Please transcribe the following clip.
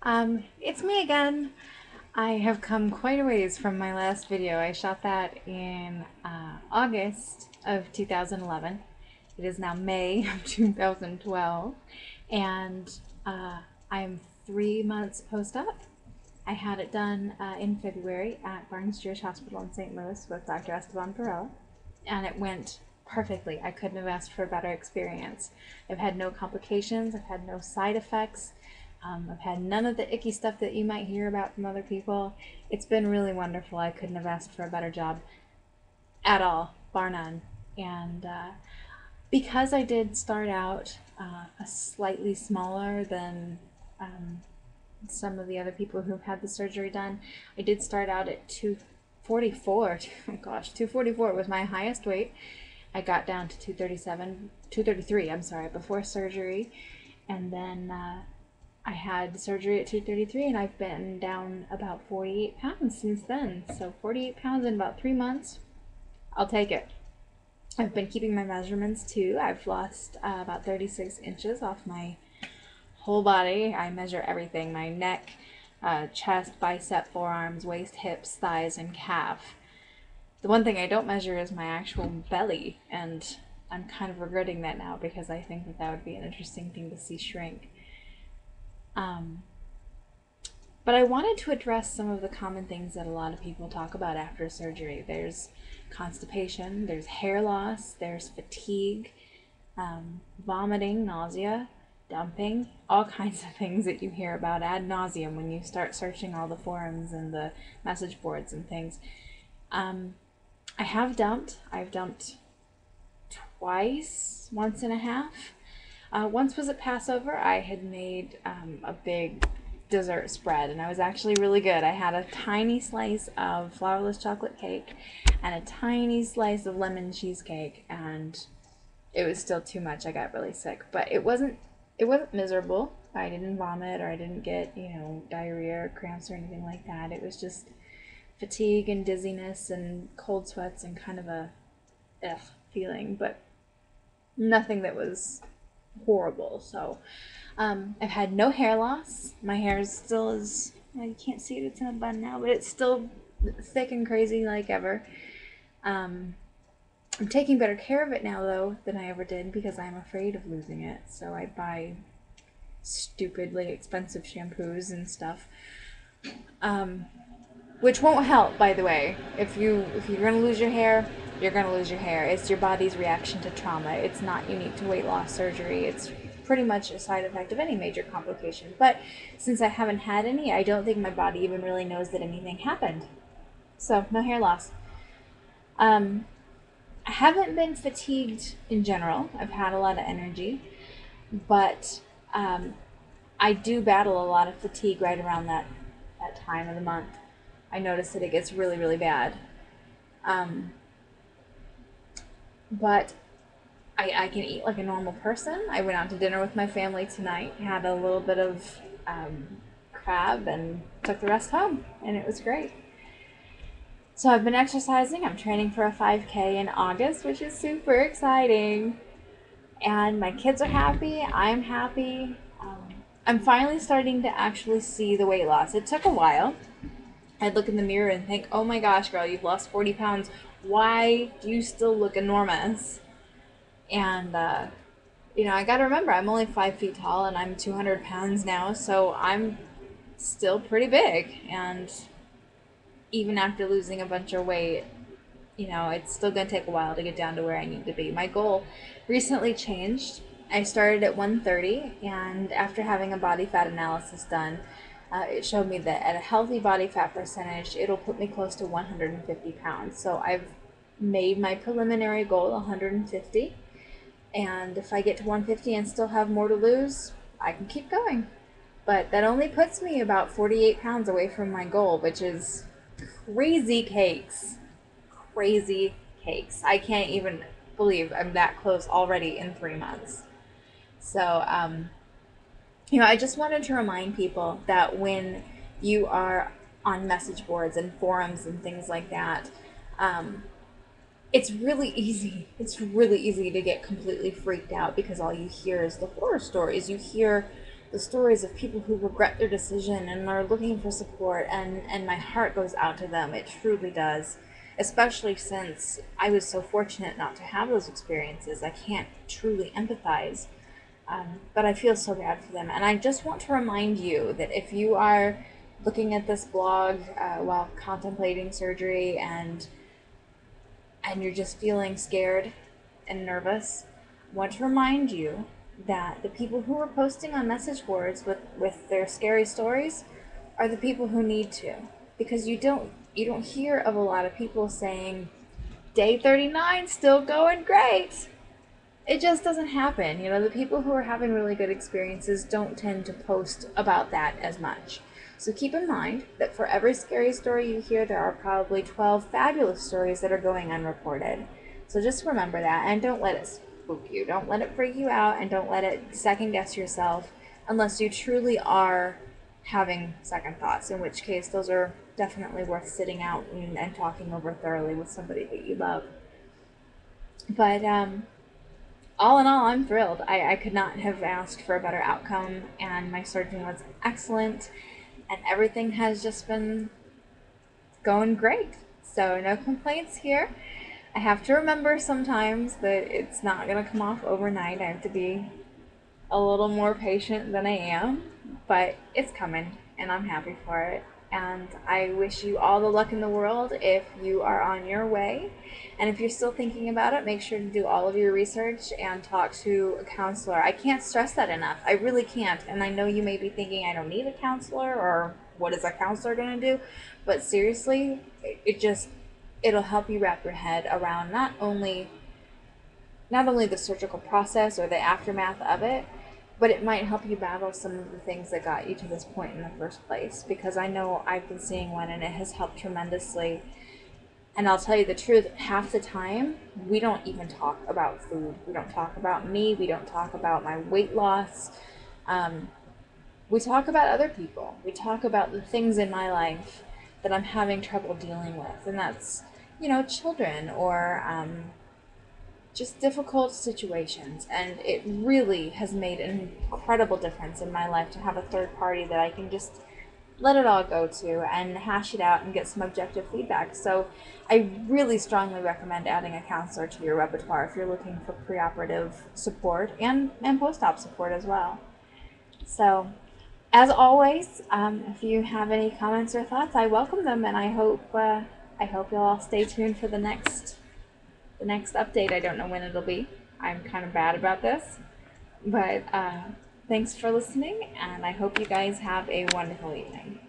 It's me again. I have come quite a ways from my last video. I shot that in August of 2011. It is now May of 2012, and I'm 3 months post-op. I had it done in February at Barnes Jewish Hospital in St. Louis with Dr. Esteban Perella, and it went perfectly. I couldn't have asked for a better experience. I've had no complications, I've had no side effects. I've had none of the icky stuff that you might hear about from other people. It's been really wonderful. I couldn't have asked for a better job at all, bar none. And because I did start out a slightly smaller than some of the other people who've had the surgery done, I did start out at 244. Oh gosh, 244 was my highest weight. I got down to 233, I'm sorry, before surgery. And then I had surgery at 233, and I've been down about 48 pounds since then. So 48 pounds in about 3 months. I'll take it. I've been keeping my measurements too. I've lost about 36 inches off my whole body. I measure everything: my neck, chest, bicep, forearms, waist, hips, thighs, and calf. The one thing I don't measure is my actual belly, and I'm kind of regretting that now because I think that would be an interesting thing to see shrink. But I wanted to address some of the common things that a lot of people talk about after surgery. There's constipation, there's hair loss, there's fatigue, vomiting, nausea, dumping, all kinds of things that you hear about ad nauseum when you start searching all the forums and the message boards and things. I have dumped. I've dumped twice, once and a half. Once was at Passover. I had made a big dessert spread, and I was actually really good. I had a tiny slice of flourless chocolate cake and a tiny slice of lemon cheesecake, and it was still too much. I got really sick, but it wasn't miserable. I didn't vomit, or I didn't get, diarrhea or cramps or anything like that. It was just fatigue and dizziness and cold sweats and kind of a ugh feeling, but nothing that was horrible. So I've had no hair loss. My hair is still is, you can't see it, it's in a bun now, but it's still thick and crazy like ever. I'm taking better care of it now though than I ever did because I'm afraid of losing it. So I buy stupidly expensive shampoos and stuff. Which won't help, by the way. If you're gonna lose your hair, you're gonna lose your hair. It's your body's reaction to trauma. It's not unique to weight loss surgery. It's pretty much a side effect of any major complication. But since I haven't had any, I don't think my body even really knows that anything happened. So no hair loss. I haven't been fatigued in general. I've had a lot of energy, but I do battle a lot of fatigue right around that time of the month. I notice that it gets really, really bad. But I can eat like a normal person. I went out to dinner with my family tonight, had a little bit of crab, and took the rest home, and it was great. So I've been exercising. I'm training for a 5K in August, which is super exciting. And my kids are happy. I'm happy. I'm finally starting to actually see the weight loss. It took a while. I'd look in the mirror and think, oh my gosh, girl, you've lost 40 pounds. Why do you still look enormous? And, I gotta remember, I'm only 5 feet tall and I'm 200 pounds now, so I'm still pretty big. And even after losing a bunch of weight, it's still gonna take a while to get down to where I need to be. My goal recently changed. I started at 130, and after having a body fat analysis done, it showed me that at a healthy body fat percentage, it'll put me close to 150 pounds. So I've made my preliminary goal 150, and if I get to 150 and still have more to lose, I can keep going. But that only puts me about 48 pounds away from my goal, which is crazy cakes. Crazy cakes. I can't even believe I'm that close already in 3 months. So, I just wanted to remind people that when you are on message boards and forums and things like that, it's really easy. It's really easy to get completely freaked out because all you hear is the horror stories. You hear the stories of people who regret their decision and are looking for support, and my heart goes out to them. It truly does. Especially since I was so fortunate not to have those experiences. I can't truly empathize. But I feel so bad for them. And I just want to remind you that if you are looking at this blog while contemplating surgery and you're just feeling scared and nervous, I want to remind you that the people who are posting on message boards with their scary stories are the people who need to. Because you don't hear of a lot of people saying, day 39, still going great. It just doesn't happen. You know, the people who are having really good experiences don't tend to post about that as much. So keep in mind that for every scary story you hear, there are probably 12 fabulous stories that are going unreported. So just remember that, and don't let it spook you. Don't let it freak you out, and don't let it second guess yourself unless you truly are having second thoughts, in which case those are definitely worth sitting out and talking over thoroughly with somebody that you love. But all in all, I'm thrilled. I could not have asked for a better outcome, and my surgeon was excellent, and everything has just been going great. So no complaints here. I have to remember sometimes that it's not going to come off overnight. I have to be a little more patient than I am, but it's coming, and I'm happy for it. And I wish you all the luck in the world if you are on your way. And if you're still thinking about it, make sure to do all of your research and talk to a counselor. I can't stress that enough. I really can't. And I know you may be thinking, I don't need a counselor, or what is a counselor going to do? But seriously, it'll help you wrap your head around not only the surgical process or the aftermath of it, but it might help you battle some of the things that got you to this point in the first place. Because I know I've been seeing one, and it has helped tremendously. And I'll tell you the truth, half the time, we don't even talk about food. We don't talk about me. We don't talk about my weight loss. We talk about other people. We talk about the things in my life that I'm having trouble dealing with. And that's, children or just difficult situations. And it really has made an incredible difference in my life to have a third party that I can just let it all go to and hash it out and get some objective feedback. So I really strongly recommend adding a counselor to your repertoire if you're looking for preoperative support and post-op support as well. So as always, if you have any comments or thoughts, I welcome them, and I hope you'll all stay tuned for the next update. I don't know when it'll be. I'm kind of bad about this, but thanks for listening, and I hope you guys have a wonderful evening.